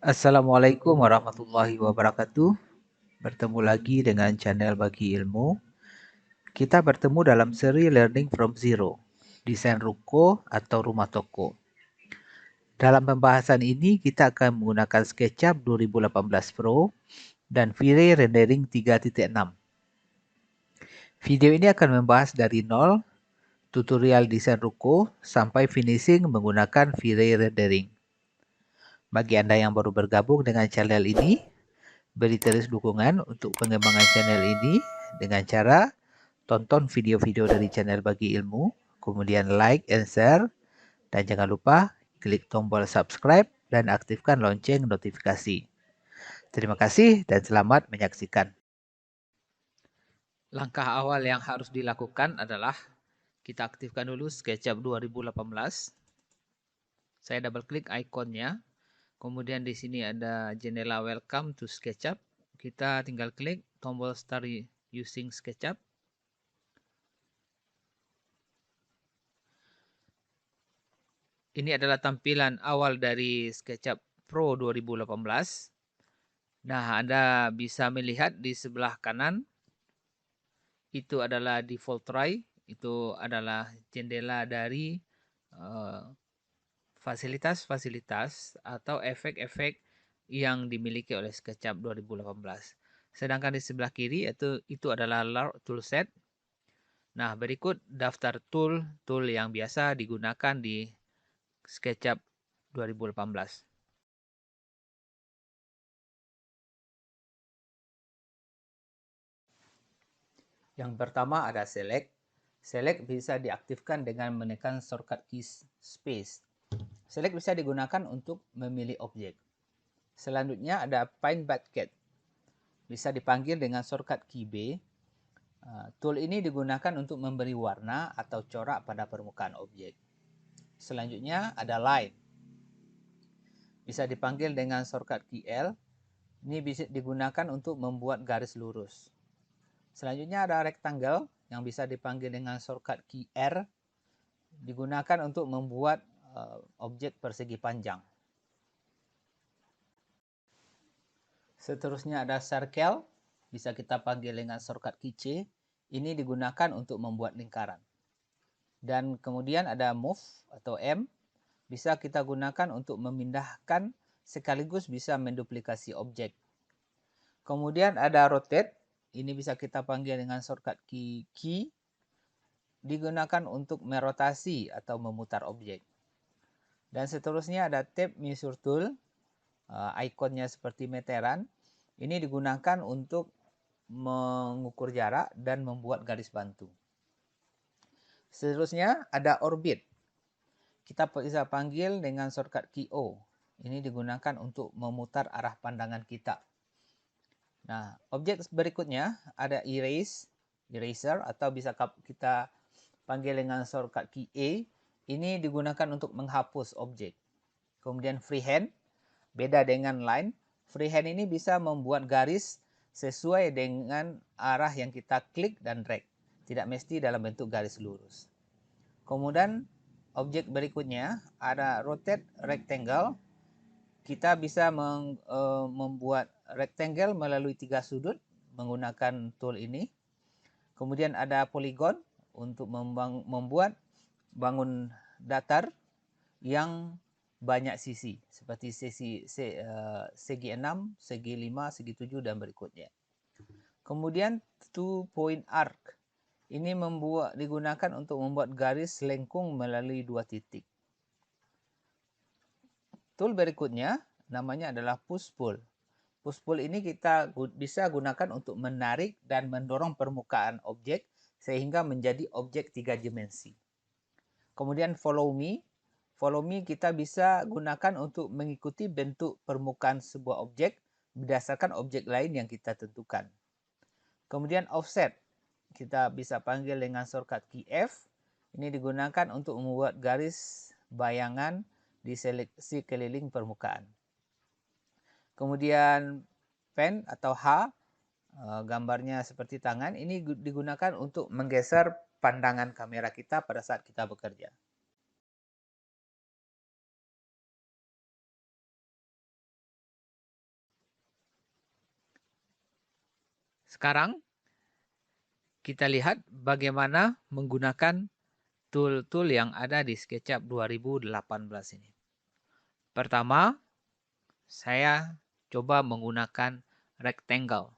Assalamualaikum warahmatullahi wabarakatuh. Bertemu lagi dengan channel Bagi Ilmu. Kita bertemu dalam seri Learning from Zero, desain ruko atau rumah toko. Dalam pembahasan ini kita akan menggunakan SketchUp 2018 Pro dan V-Ray Rendering 3.6. Video ini akan membahas dari nol, tutorial desain ruko, sampai finishing menggunakan V-Ray Rendering. Bagi Anda yang baru bergabung dengan channel ini, beri terus dukungan untuk pengembangan channel ini dengan cara tonton video-video dari channel Bagi Ilmu, kemudian like and share, dan jangan lupa klik tombol subscribe dan aktifkan lonceng notifikasi. Terima kasih dan selamat menyaksikan. Langkah awal yang harus dilakukan adalah kita aktifkan dulu SketchUp 2018. Saya double klik ikonnya. Kemudian di sini ada jendela Welcome to SketchUp. Kita tinggal klik tombol Start Using SketchUp. Ini adalah tampilan awal dari SketchUp Pro 2018. Nah, Anda bisa melihat di sebelah kanan itu adalah default tray, itu adalah jendela dari fasilitas-fasilitas atau efek-efek yang dimiliki oleh SketchUp 2018. Sedangkan di sebelah kiri itu adalah toolset. Nah, berikut daftar tool yang biasa digunakan di SketchUp 2018. Yang pertama ada select. Select bisa diaktifkan dengan menekan shortcut key space. Select bisa digunakan untuk memilih objek. Selanjutnya ada Find Bucket. Bisa dipanggil dengan shortcut key B. Tool ini digunakan untuk memberi warna atau corak pada permukaan objek. Selanjutnya ada Line. Bisa dipanggil dengan shortcut key L. Ini bisa digunakan untuk membuat garis lurus. Selanjutnya ada Rectangle yang bisa dipanggil dengan shortcut key R. Digunakan untuk membuat objek persegi panjang. Seterusnya ada Circle. Bisa kita panggil dengan shortcut key C. Ini digunakan untuk membuat lingkaran. Dan kemudian ada Move atau M. Bisa kita gunakan untuk memindahkan sekaligus bisa menduplikasi objek. Kemudian ada Rotate. Ini bisa kita panggil dengan shortcut key Q. Digunakan untuk merotasi atau memutar objek. Dan seterusnya ada Tape Measure Tool. Ikonnya seperti meteran. Ini digunakan untuk mengukur jarak dan membuat garis bantu. Seterusnya ada Orbit. Kita bisa panggil dengan shortcut key O. Ini digunakan untuk memutar arah pandangan kita. Nah, objek berikutnya ada Eraser atau bisa kita panggil dengan shortcut key A. Ini digunakan untuk menghapus objek. Kemudian Freehand, beda dengan Line. Freehand ini bisa membuat garis sesuai dengan arah yang kita klik dan drag. Tidak mesti dalam bentuk garis lurus. Kemudian objek berikutnya ada Rotate Rectangle. Kita bisa membuat rectangle melalui 3 sudut menggunakan tool ini. Kemudian ada Polygon untuk membuat bangun datar yang banyak sisi, seperti segi 6, segi 5, segi 7, dan berikutnya. Kemudian Two Point Arc. Ini digunakan untuk membuat garis lengkung melalui 2 titik. Tool berikutnya namanya adalah Push Pull. Push Pull ini kita bisa gunakan untuk menarik dan mendorong permukaan objek sehingga menjadi objek 3 dimensi. Kemudian Follow Me. Follow Me kita bisa gunakan untuk mengikuti bentuk permukaan sebuah objek berdasarkan objek lain yang kita tentukan. Kemudian Offset. Kita bisa panggil dengan shortcut key F. Ini digunakan untuk membuat garis bayangan di seleksi keliling permukaan. Kemudian Pen atau H, gambarnya seperti tangan, ini digunakan untuk menggeser pandangan kamera kita pada saat kita bekerja. Sekarang kita lihat bagaimana menggunakan tool-tool yang ada di SketchUp 2018 ini. Pertama, saya coba menggunakan rectangle.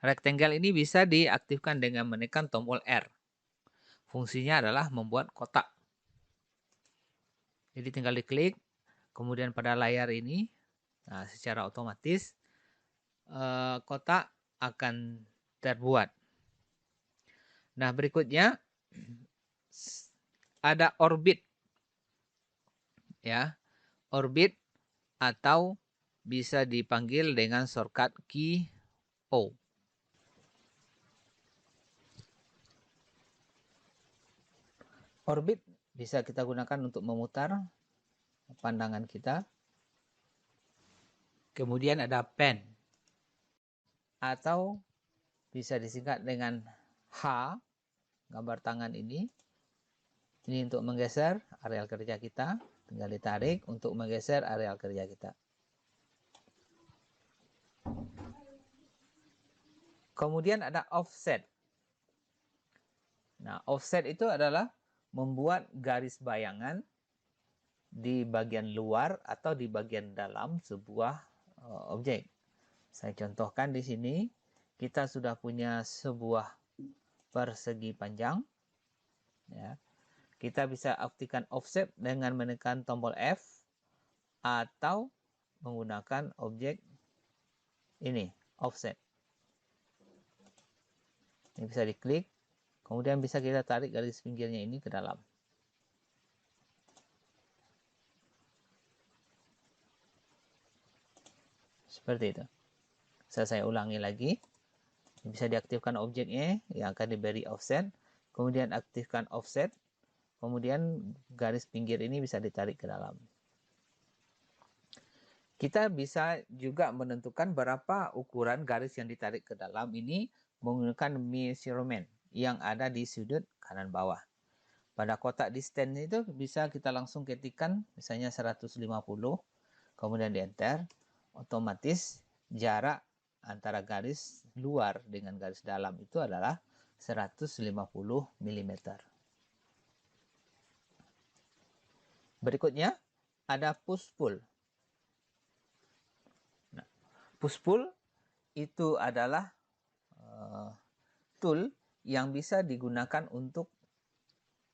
Rectangle ini bisa diaktifkan dengan menekan tombol R. Fungsinya adalah membuat kotak. Jadi tinggal diklik, kemudian pada layar ini, nah, secara otomatis kotak akan terbuat. Nah, berikutnya ada orbit. Ya, orbit atau bisa dipanggil dengan shortcut key O. Orbit bisa kita gunakan untuk memutar pandangan kita. Kemudian ada pen atau bisa disingkat dengan H, gambar tangan ini. Ini untuk menggeser areal kerja kita, tinggal ditarik untuk menggeser areal kerja kita. Kemudian ada offset. Nah, offset itu adalah membuat garis bayangan di bagian luar atau di bagian dalam sebuah objek. Saya contohkan di sini, kita sudah punya sebuah persegi panjang. Ya. Kita bisa aktifkan offset dengan menekan tombol F atau menggunakan objek ini, offset. Ini bisa diklik, kemudian bisa kita tarik garis pinggirnya ini ke dalam. Seperti itu. Saya ulangi lagi. Bisa diaktifkan objeknya yang akan diberi offset, kemudian aktifkan offset, kemudian garis pinggir ini bisa ditarik ke dalam. Kita bisa juga menentukan berapa ukuran garis yang ditarik ke dalam ini menggunakan measurement yang ada di sudut kanan bawah. Pada kotak distance itu bisa kita langsung ketikkan misalnya 150, kemudian di enter, otomatis jarak antara garis luar dengan garis dalam itu adalah 150 mm. Berikutnya ada push-pull. Nah, push-pull itu adalah tool yang bisa digunakan untuk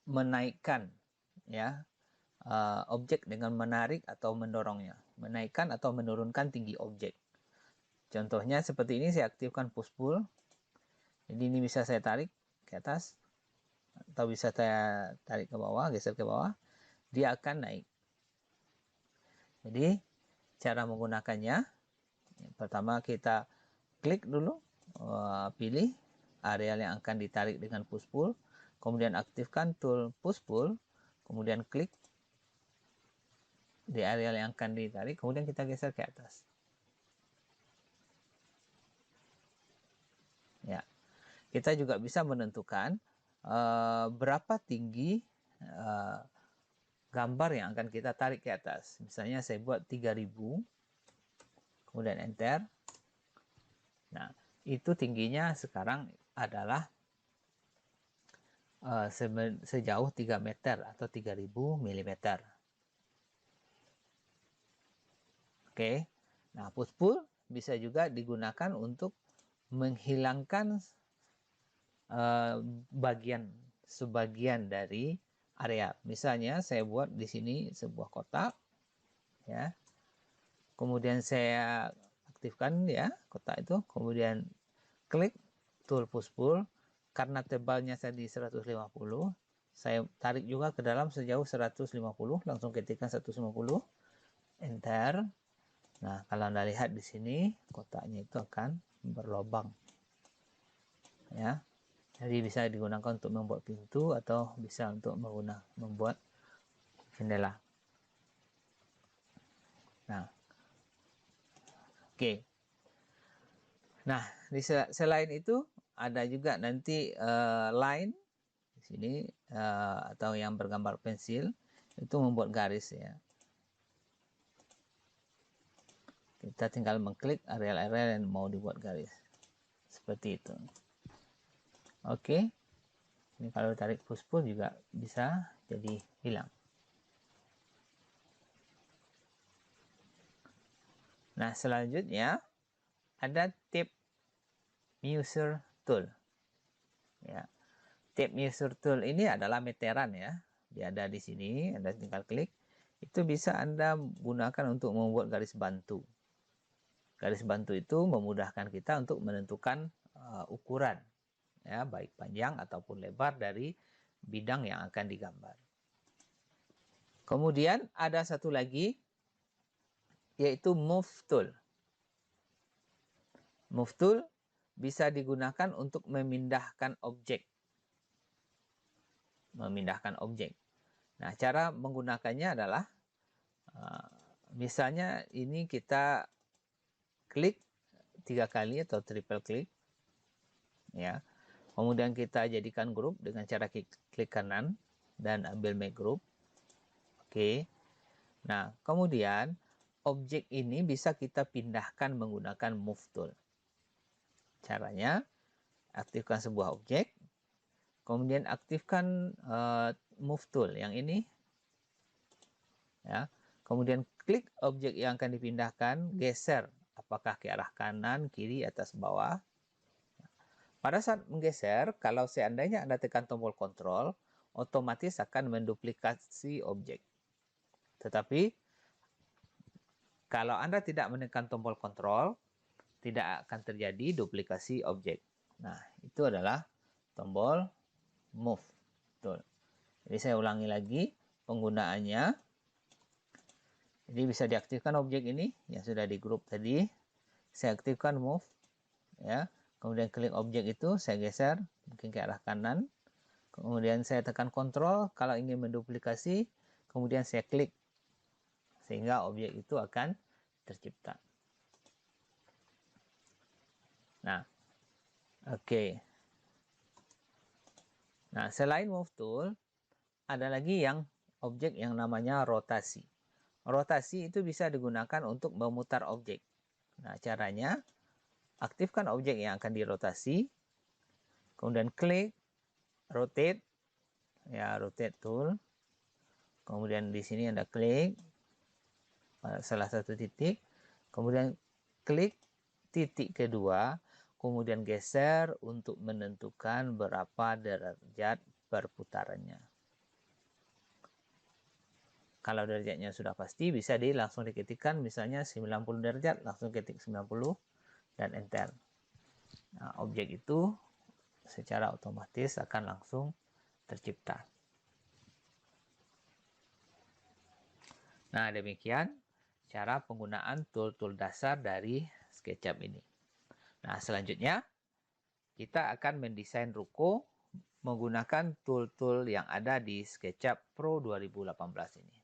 menaikkan ya objek dengan menarik atau mendorongnya, menaikkan atau menurunkan tinggi objek. Contohnya seperti ini, saya aktifkan push pull. Jadi ini bisa saya tarik ke atas atau bisa saya tarik ke bawah, geser ke bawah, dia akan naik. Jadi cara menggunakannya, pertama kita klik dulu, pilih area yang akan ditarik dengan push pull, kemudian aktifkan tool push pull, kemudian klik di area yang akan ditarik, kemudian kita geser ke atas. Ya, kita juga bisa menentukan berapa tinggi gambar yang akan kita tarik ke atas. Misalnya saya buat 3000, kemudian enter. Nah, itu tingginya sekarang adalah sejauh 3 meter atau 3000 mm. Oke. Nah, push pull bisa juga digunakan untuk menghilangkan sebagian dari area. Misalnya saya buat di sini sebuah kotak, ya. Kemudian saya aktifkan ya kotak itu, kemudian klik tool push pull. Karena tebalnya tadi 150, saya tarik juga ke dalam sejauh 150, langsung ketikkan 150, enter. Nah, kalau Anda lihat di sini kotaknya itu akan berlubang. Ya. Jadi bisa digunakan untuk membuat pintu atau bisa untuk membuat jendela. Nah, oke. Nah, selain itu ada juga nanti line di sini atau yang bergambar pensil itu membuat garis ya. Kita tinggal mengklik area-area yang mau dibuat garis. seperti itu. Oke. Ini kalau tarik push pull juga bisa jadi hilang. Nah, selanjutnya ada tip measure tool. Ya. Tip measure tool ini adalah meteran ya. Dia ada di sini, Anda tinggal klik. Itu bisa Anda gunakan untuk membuat garis bantu. Garis bantu itu memudahkan kita untuk menentukan ukuran, ya, baik panjang ataupun lebar dari bidang yang akan digambar. Kemudian ada satu lagi, yaitu move tool. Move tool bisa digunakan untuk memindahkan objek. Nah, cara menggunakannya adalah misalnya ini kita klik 3 kali atau triple klik, ya. Kemudian kita jadikan grup dengan cara klik kanan dan ambil make group. Oke. Nah, kemudian objek ini bisa kita pindahkan menggunakan move tool. Caranya, aktifkan sebuah objek, kemudian aktifkan move tool yang ini, ya. Kemudian klik objek yang akan dipindahkan, geser apakah ke arah kanan, kiri, atas, bawah. Pada saat menggeser, kalau seandainya Anda tekan tombol kontrol, otomatis akan menduplikasi objek. Tetapi, kalau Anda tidak menekan tombol kontrol, tidak akan terjadi duplikasi objek. Nah, itu adalah tombol move tool. Jadi saya ulangi lagi penggunaannya. Jadi bisa diaktifkan objek ini yang sudah di grup tadi. Saya aktifkan move, ya. Kemudian klik objek itu, saya geser mungkin ke arah kanan. Kemudian saya tekan kontrol kalau ingin menduplikasi. Kemudian saya klik sehingga objek itu akan tercipta. Nah, oke. Nah, selain move tool, ada lagi yang objek yang namanya rotasi. Rotasi itu bisa digunakan untuk memutar objek. Nah, caranya aktifkan objek yang akan dirotasi, kemudian klik rotate, ya, rotate tool. Kemudian di sini Anda klik salah satu titik, kemudian klik titik kedua, kemudian geser untuk menentukan berapa derajat perputarannya. Kalau derajatnya sudah pasti, bisa langsung diketikkan misalnya 90 derajat, langsung ketik 90 dan enter. Nah, objek itu secara otomatis akan langsung tercipta. Nah, demikian cara penggunaan tool-tool dasar dari SketchUp ini. Nah, selanjutnya kita akan mendesain ruko menggunakan tool-tool yang ada di SketchUp Pro 2018 ini.